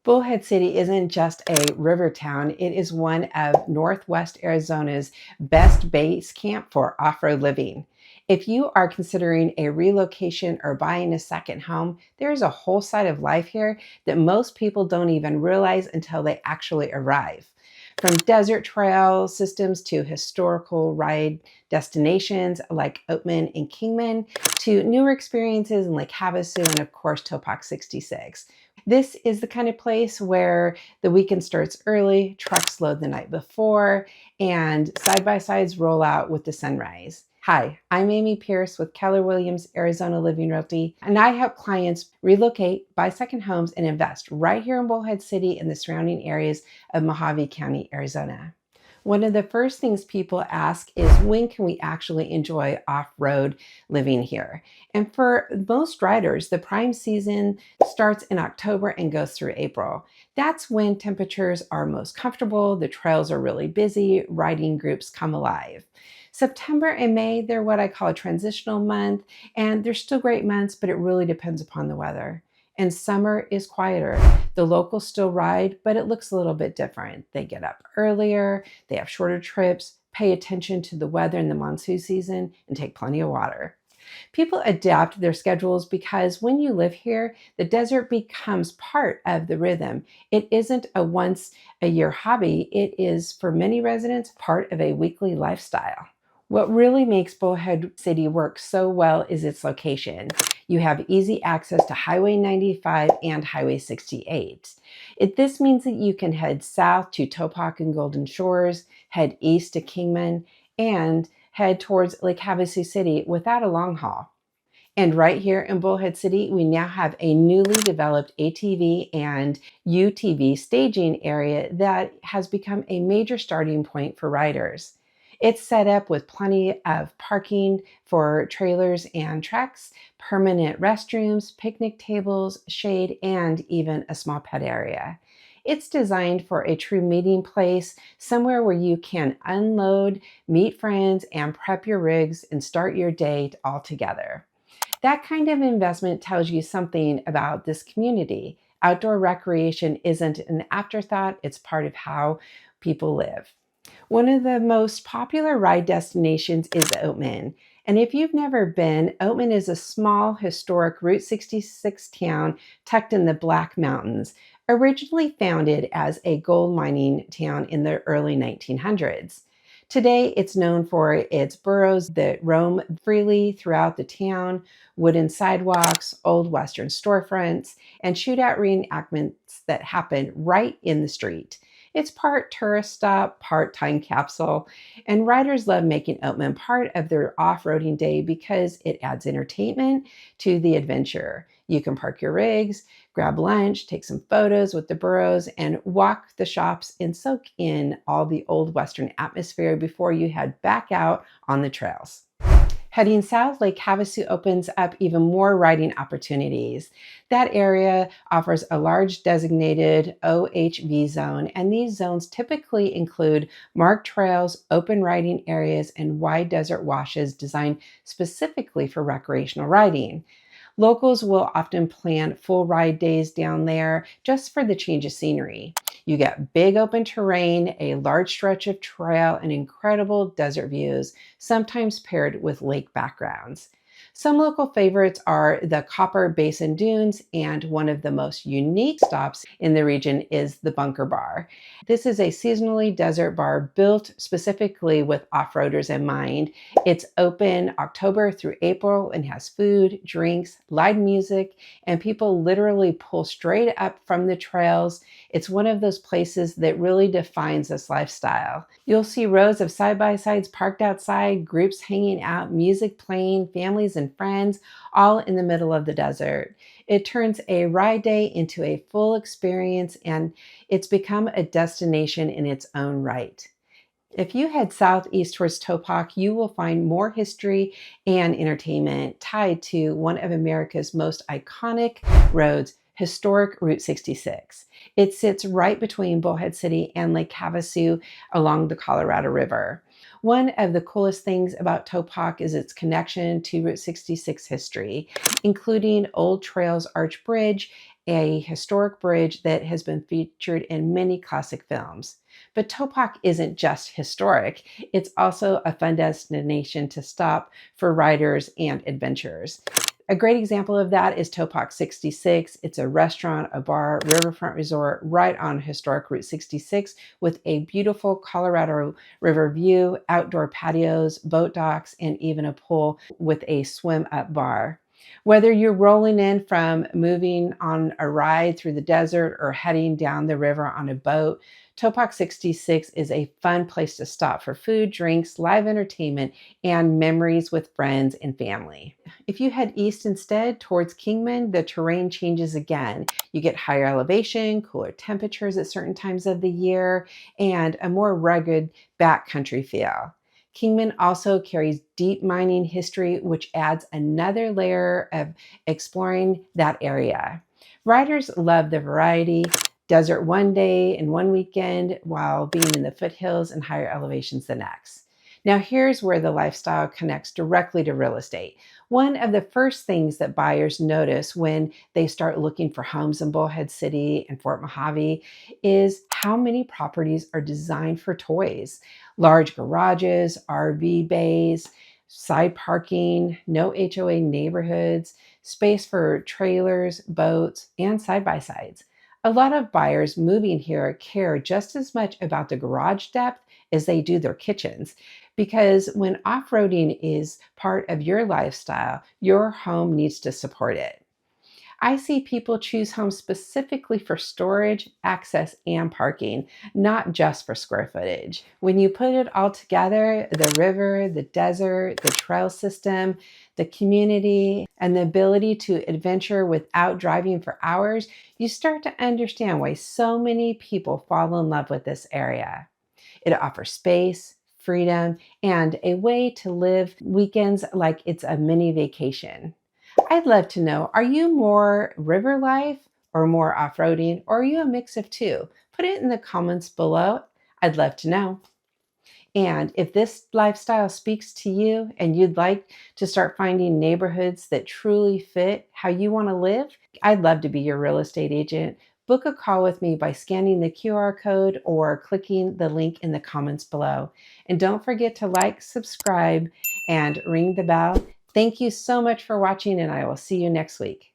Bullhead City isn't just a river town, it is one of Northwest Arizona's best base camp for off-road living. If you are considering a relocation or buying a second home, there is a whole side of life here that most people don't even realize until they actually arrive. From desert trail systems to historical ride destinations like Oatman and Kingman to newer experiences in Lake Havasu and, of course, Topock 66. This is the kind of place where the weekend starts early, trucks load the night before, and side-by-sides roll out with the sunrise. Hi, I'm Amy Pierce with Keller Williams Arizona Living Realty, and I help clients relocate, buy second homes, and invest right here in Bullhead City and the surrounding areas of Mojave County, Arizona. One of the first things people ask is, when can we actually enjoy off-road living here? And for most riders, the prime season starts in October and goes through April. That's when temperatures are most comfortable, the trails are really busy, riding groups come alive. September and May, they're what I call a transitional month, and they're still great months, but it really depends upon the weather. And summer is quieter. The locals still ride, but it looks a little bit different. They get up earlier, they have shorter trips, pay attention to the weather in the monsoon season, and take plenty of water. People adapt their schedules because when you live here, the desert becomes part of the rhythm. It isn't a once a year hobby. It is, for many residents, part of a weekly lifestyle. What really makes Bullhead City work so well is its location. You have easy access to Highway 95 and Highway 68. This means that you can head south to Topock and Golden Shores, head east to Kingman, and head towards Lake Havasu City without a long haul. And right here in Bullhead City, we now have a newly developed ATV and UTV staging area that has become a major starting point for riders. It's set up with plenty of parking for trailers and trucks, permanent restrooms, picnic tables, shade, and even a small pet area. It's designed for a true meeting place, somewhere where you can unload, meet friends, and prep your rigs and start your day all together. That kind of investment tells you something about this community. Outdoor recreation isn't an afterthought, it's part of how people live. One of the most popular ride destinations is Oatman. And if you've never been, Oatman is a small, historic Route 66 town tucked in the Black Mountains, originally founded as a gold mining town in the early 1900s. Today, it's known for its burros that roam freely throughout the town, wooden sidewalks, old Western storefronts, and shootout reenactments that happen right in the street. It's part tourist stop, part time capsule, and riders love making Oatman part of their off-roading day because it adds entertainment to the adventure. You can park your rigs, grab lunch, take some photos with the burros, and walk the shops and soak in all the old Western atmosphere before you head back out on the trails. Heading south, Lake Havasu opens up even more riding opportunities. That area offers a large designated OHV zone, and these zones typically include marked trails, open riding areas, and wide desert washes designed specifically for recreational riding. Locals will often plan full ride days down there just for the change of scenery. You get big open terrain, a large stretch of trail, and incredible desert views, sometimes paired with lake backgrounds. Some local favorites are the Copper Basin Dunes, and one of the most unique stops in the region is the Bunker Bar. This is a seasonally desert bar built specifically with off-roaders in mind. It's open October through April and has food, drinks, live music, and people literally pull straight up from the trails. It's one of those places that really defines this lifestyle. You'll see rows of side-by-sides parked outside, groups hanging out, music playing, families and friends, all in the middle of the desert. It turns a ride day into a full experience, and it's become a destination in its own right. If you head southeast towards Topock, you will find more history and entertainment tied to one of America's most iconic roads, historic Route 66. It sits right between Bullhead City and Lake Havasu along the Colorado River. One of the coolest things about Topock is its connection to Route 66 history, including Old Trails Arch Bridge, a historic bridge that has been featured in many classic films. But Topock isn't just historic, it's also a fun destination to stop for riders and adventurers. A great example of that is Topock 66. It's a restaurant, a bar, riverfront resort right on historic Route 66 with a beautiful Colorado River view, outdoor patios, boat docks, and even a pool with a swim up bar. Whether you're rolling in from moving on a ride through the desert or heading down the river on a boat, Topock 66 is a fun place to stop for food, drinks, live entertainment, and memories with friends and family. If you head east instead towards Kingman, the terrain changes again. You get higher elevation, cooler temperatures at certain times of the year, and a more rugged backcountry feel. Kingman also carries deep mining history, which adds another layer of exploring that area. Riders love the variety. Desert one day and one weekend, while being in the foothills and higher elevations the next. Now, here's where the lifestyle connects directly to real estate. One of the first things that buyers notice when they start looking for homes in Bullhead City and Fort Mojave is how many properties are designed for toys. Large garages, RV bays, side parking, no HOA neighborhoods, space for trailers, boats, and side-by-sides. A lot of buyers moving here care just as much about the garage depth as they do their kitchens. Because when off-roading is part of your lifestyle, your home needs to support it. I see people choose homes specifically for storage, access, and parking, not just for square footage. When you put it all together, the river, the desert, the trail system, the community, and the ability to adventure without driving for hours, you start to understand why so many people fall in love with this area. It offers space, freedom, and a way to live weekends like it's a mini vacation. I'd love to know, are you more river life or more off-roading, or are you a mix of two? Put it in the comments below. I'd love to know. And if this lifestyle speaks to you and you'd like to start finding neighborhoods that truly fit how you want to live, I'd love to be your real estate agent. Book a call with me by scanning the QR code or clicking the link in the comments below. And don't forget to like, subscribe, and ring the bell. Thank you so much for watching, and I will see you next week.